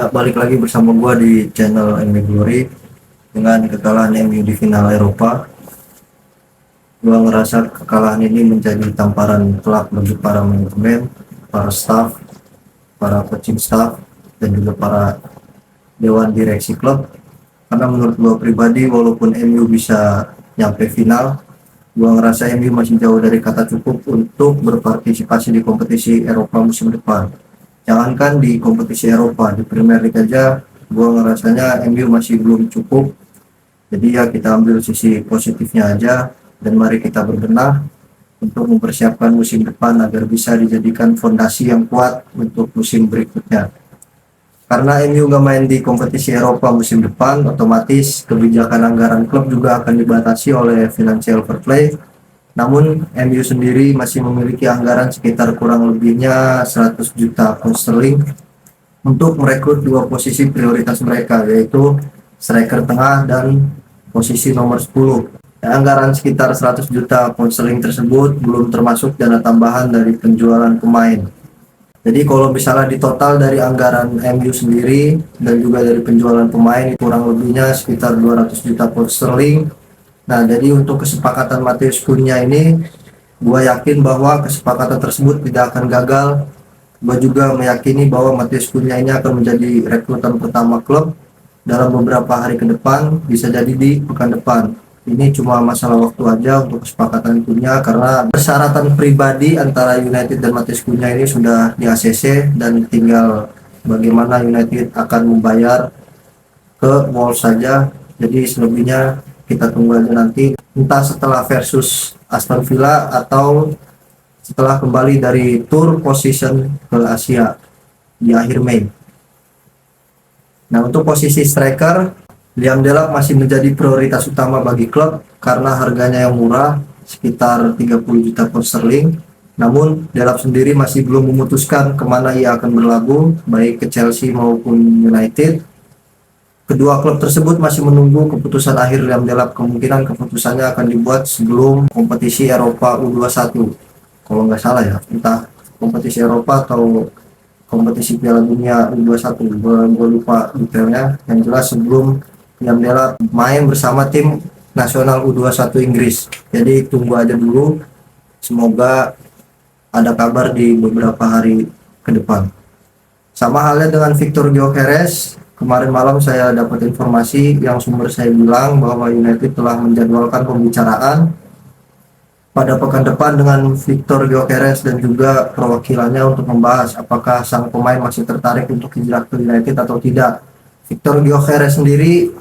Ya, balik lagi bersama gua di channel MU Glory dengan kekalahan MU di final Eropa. Gua ngerasa kekalahan ini menjadi tamparan telak bagi para manajemen, para staff, para coaching staff, dan juga para dewan direksi klub. Karena menurut gua pribadi, walaupun MU bisa nyampe final, gua ngerasa MU masih jauh dari kata cukup untuk berpartisipasi di kompetisi Eropa musim depan. Jangankan di kompetisi Eropa, di Premier League aja gua ngerasanya MU masih belum cukup. Jadi ya kita ambil sisi positifnya aja dan mari kita berbenah untuk mempersiapkan musim depan agar bisa dijadikan fondasi yang kuat untuk musim berikutnya. Karena MU nggak main di kompetisi Eropa musim depan, otomatis kebijakan anggaran klub juga akan dibatasi oleh financial fair play. Namun MU sendiri masih memiliki anggaran sekitar kurang lebihnya 100 juta pound sterling untuk merekrut dua posisi prioritas mereka, yaitu striker tengah dan posisi nomor 10. Anggaran sekitar 100 juta pound sterling tersebut belum termasuk dana tambahan dari penjualan pemain. Jadi kalau misalnya di total dari anggaran MU sendiri dan juga dari penjualan pemain kurang lebihnya sekitar 200 juta pound sterling. Nah, jadi untuk kesepakatan Matheus Cunha ini, gue yakin bahwa kesepakatan tersebut tidak akan gagal. Gue juga meyakini bahwa Matheus Cunha ini akan menjadi rekrutan pertama klub dalam beberapa hari ke depan, bisa jadi di pekan depan. Ini cuma masalah waktu aja untuk kesepakatan Cunha, karena persyaratan pribadi antara United dan Matheus Cunha ini sudah di ACC dan tinggal bagaimana United akan membayar ke Wolves saja. Jadi selebihnya kita tunggu aja nanti, entah setelah versus Aston Villa atau setelah kembali dari tour position ke Asia di akhir Mei. Nah, untuk posisi striker, Liam Delap masih menjadi prioritas utama bagi klub karena harganya yang murah, sekitar 30 juta pound sterling. Namun Delap sendiri masih belum memutuskan kemana ia akan berlabuh, baik ke Chelsea maupun United. Kedua klub tersebut masih menunggu keputusan akhir Liam Delap. Kemungkinan keputusannya akan dibuat sebelum kompetisi Eropa U21. Kalau nggak salah ya, entah kompetisi Eropa atau kompetisi Piala Dunia U21. Gue lupa detailnya. Yang jelas sebelum Liam Delap main bersama tim nasional U21 Inggris. Jadi tunggu aja dulu. Semoga ada kabar di beberapa hari ke depan. Sama halnya dengan Victor Gyökeres. Kemarin malam saya dapat informasi yang sumber saya bilang bahwa United telah menjadwalkan pembicaraan pada pekan depan dengan Victor Gyökeres dan juga perwakilannya untuk membahas apakah sang pemain masih tertarik untuk hijrah ke United atau tidak. Victor Gyökeres sendiri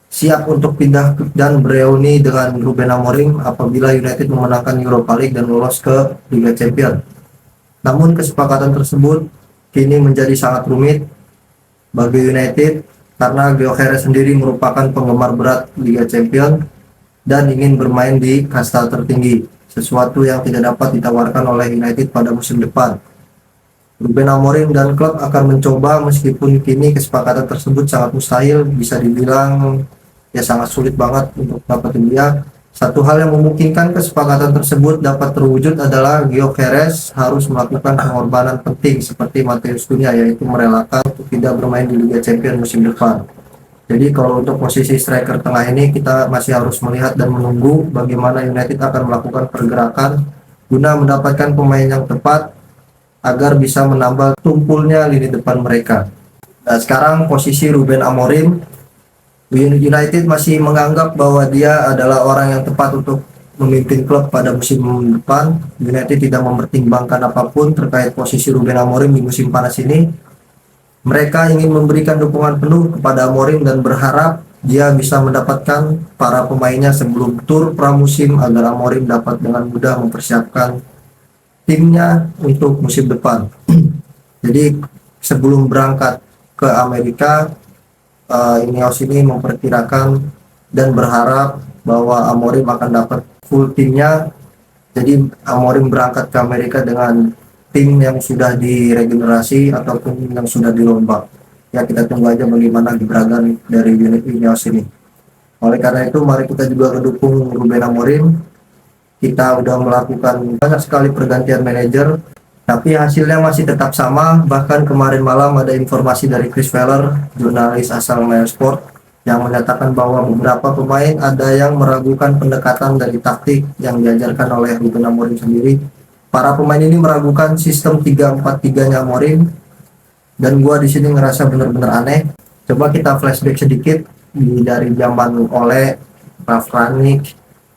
siap untuk pindah dan bereuni dengan Ruben Amorim apabila United memenangkan Europa League dan lolos ke Liga Champions. Namun kesepakatan tersebut kini menjadi sangat rumit bagi United karena Gyökeres sendiri merupakan penggemar berat Liga Champions dan ingin bermain di kasta tertinggi, sesuatu yang tidak dapat ditawarkan oleh United pada musim depan. Ruben Amorim dan klub akan mencoba, meskipun kini kesepakatan tersebut sangat mustahil, bisa dibilang ya sangat sulit banget untuk dapetin dia. Satu hal yang memungkinkan kesepakatan tersebut dapat terwujud adalah Gyökeres harus melakukan pengorbanan penting seperti Matheus Cunha, yaitu merelakan untuk tidak bermain di Liga Champions musim depan. Jadi kalau untuk posisi striker tengah ini kita masih harus melihat dan menunggu bagaimana United akan melakukan pergerakan guna mendapatkan pemain yang tepat agar bisa menambal tumpulnya lini depan mereka. Nah, sekarang posisi Ruben Amorim, United masih menganggap bahwa dia adalah orang yang tepat untuk memimpin klub pada musim depan. United tidak mempertimbangkan apapun terkait posisi Ruben Amorim di musim panas ini. Mereka ingin memberikan dukungan penuh kepada Amorim dan berharap dia bisa mendapatkan para pemainnya sebelum tur pramusim agar Amorim dapat dengan mudah mempersiapkan timnya untuk musim depan. Jadi sebelum berangkat ke Amerika, Ineos ini memperkirakan dan berharap bahwa Amorim akan dapat full timnya. Jadi Amorim berangkat ke Amerika dengan tim yang sudah diregenerasi ataupun yang sudah dirombak. Ya kita tunggu aja bagaimana gebrakan dari unit Ineos ini. Oleh karena itu mari kita juga mendukung Ruben Amorim. Kita udah melakukan banyak sekali pergantian manajer Tapi hasilnya masih tetap sama. Bahkan kemarin malam ada informasi dari Chris Feller, jurnalis asal Mail Sport, yang menyatakan bahwa beberapa pemain ada yang meragukan pendekatan dari taktik yang diajarkan oleh Ruben Amorim sendiri. Para pemain ini meragukan sistem 3-4-3-nya Amorim, dan gua di sini ngerasa bener-bener aneh. Coba kita flashback sedikit dari zaman Ole, Ralf Rangnick,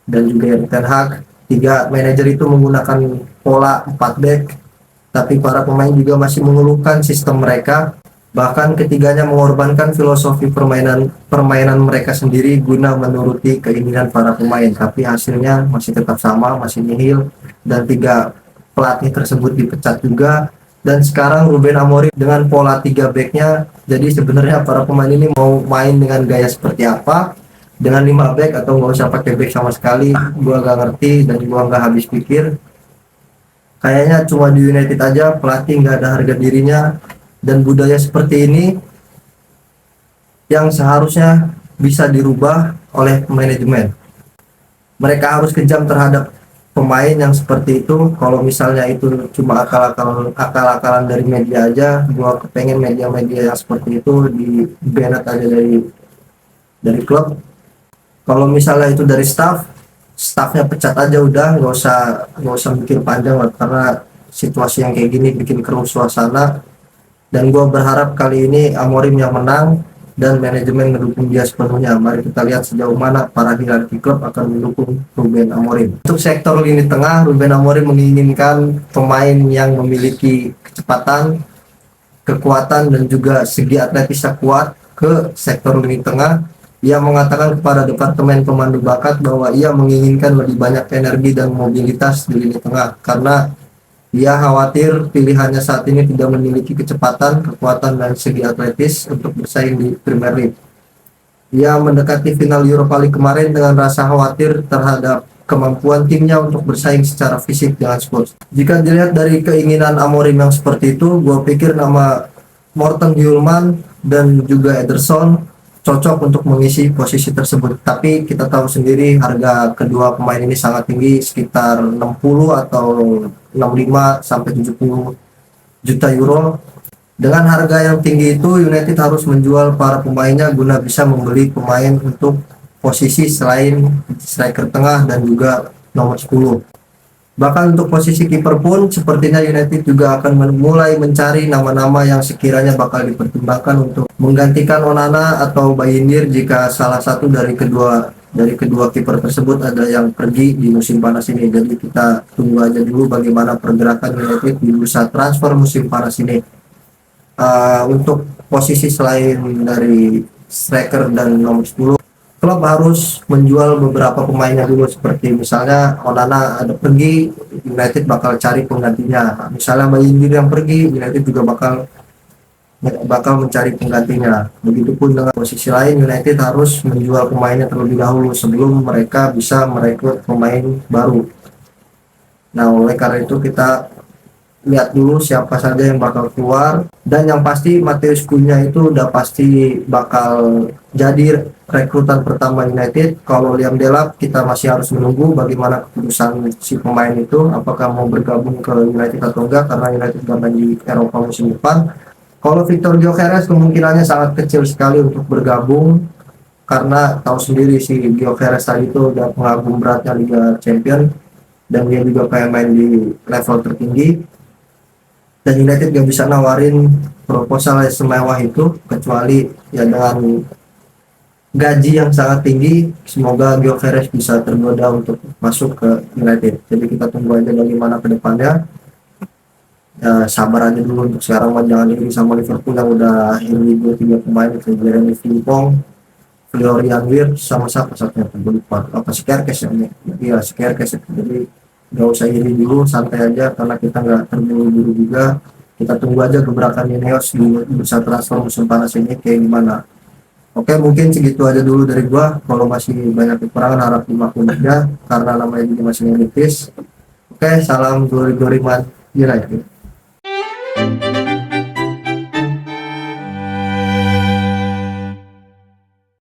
dan juga Erik ten Hag. Tiga manajer itu menggunakan pola 4 back, tapi para pemain juga masih mengeluhkan sistem mereka. Bahkan ketiganya mengorbankan filosofi permainan mereka sendiri guna menuruti keinginan para pemain, tapi hasilnya masih tetap sama, masih nihil, dan tiga pelatih tersebut dipecat juga. Dan sekarang Ruben Amorim dengan pola 3 backnya. Jadi sebenarnya para pemain ini mau main dengan gaya seperti apa, dengan 5 back atau nggak usah pakai back sama sekali, gua nggak ngerti dan gua nggak habis pikir. Kayaknya cuma di United aja pelatih nggak ada harga dirinya, dan budaya seperti ini yang seharusnya bisa dirubah oleh manajemen. Mereka harus kejam terhadap pemain yang seperti itu. Kalau misalnya itu cuma akal-akalan dari media aja, gua kepengen media-media yang seperti itu di banned aja dari klub. Kalau misalnya itu dari staffnya pecat aja udah, nggak usah mikir panjang lah, karena situasi yang kayak gini bikin keruh suasana. Dan gue berharap kali ini Amorim yang menang dan manajemen mendukung dia sepenuhnya. Mari kita lihat sejauh mana para hierarki klub akan mendukung Ruben Amorim. Untuk sektor lini tengah, Ruben Amorim menginginkan pemain yang memiliki kecepatan, kekuatan, dan juga segi atletisnya kuat ke sektor lini tengah. Ia mengatakan kepada Departemen Pemandu Bakat bahwa ia menginginkan lebih banyak energi dan mobilitas di lini tengah, karena ia khawatir pilihannya saat ini tidak memiliki kecepatan, kekuatan, dan segi atletis untuk bersaing di Premier League. Ia mendekati final Europa League kemarin dengan rasa khawatir terhadap kemampuan timnya untuk bersaing secara fisik dengan Spurs. Jika dilihat dari keinginan Amorim yang seperti itu, gue pikir nama Morten Hjulmand dan juga Ederson cocok untuk mengisi posisi tersebut. Tapi kita tahu sendiri harga kedua pemain ini sangat tinggi, sekitar 60 atau 65 sampai 70 juta euro. Dengan harga yang tinggi itu, United harus menjual para pemainnya guna bisa membeli pemain untuk posisi selain striker tengah dan juga nomor 10. Bahkan untuk posisi kiper pun sepertinya United juga akan mulai mencari nama-nama yang sekiranya bakal dipertimbangkan untuk menggantikan Onana atau Bayindir jika salah satu dari kedua kiper tersebut ada yang pergi di musim panas ini. Jadi kita tunggu aja dulu bagaimana pergerakan United di bursa transfer musim panas ini. Untuk posisi selain dari striker dan nomor 10, klub harus menjual beberapa pemainnya dulu, seperti misalnya Onana ada pergi, United bakal cari penggantinya. Misalnya Bayindir yang pergi, United juga bakal mencari penggantinya. Begitupun dengan posisi lain, United harus menjual pemainnya terlebih dahulu sebelum mereka bisa merekrut pemain baru. Nah, oleh karena itu kita lihat dulu siapa saja yang bakal keluar, dan yang pasti Matheus Cunha itu udah pasti bakal jadi rekrutan pertama United. Kalau Liam Delap kita masih harus menunggu bagaimana keputusan si pemain itu, apakah mau bergabung ke United atau enggak, karena United gak main di Eropa musim depan. Kalau Victor Gyökeres kemungkinannya sangat kecil sekali untuk bergabung, karena tahu sendiri si Gyökeres tadi itu udah pengagum beratnya Liga Champion, dan dia juga kayak main di level tertinggi. Dan United gak bisa nawarin proposal yang semewah itu, kecuali ya dengan gaji yang sangat tinggi. Semoga Gyökeres bisa tergoda untuk masuk ke United. Jadi kita tunggu aja bagaimana ke depannya. Ya, sabar aja dulu untuk sekarang, jangan iri sama Liverpool yang udah ini 2-3 pemain itu, Jeremy Frimpong, Florian Wirtz, sama siapa satunya lupa, apa Skerkes ya, iya Skerkes. Jadi gak usah iri dulu, santai aja, karena kita nggak terburu-buru juga. Kita tunggu aja gebrakan Ineos di bursa transfer musim panas ini kayak gimana. Oke, mungkin segitu aja dulu dari gua. Kalau masih banyak kekurangan harap dimaklumi aja, karena namanya juga masih menipis. Oke, salam Glory Man United.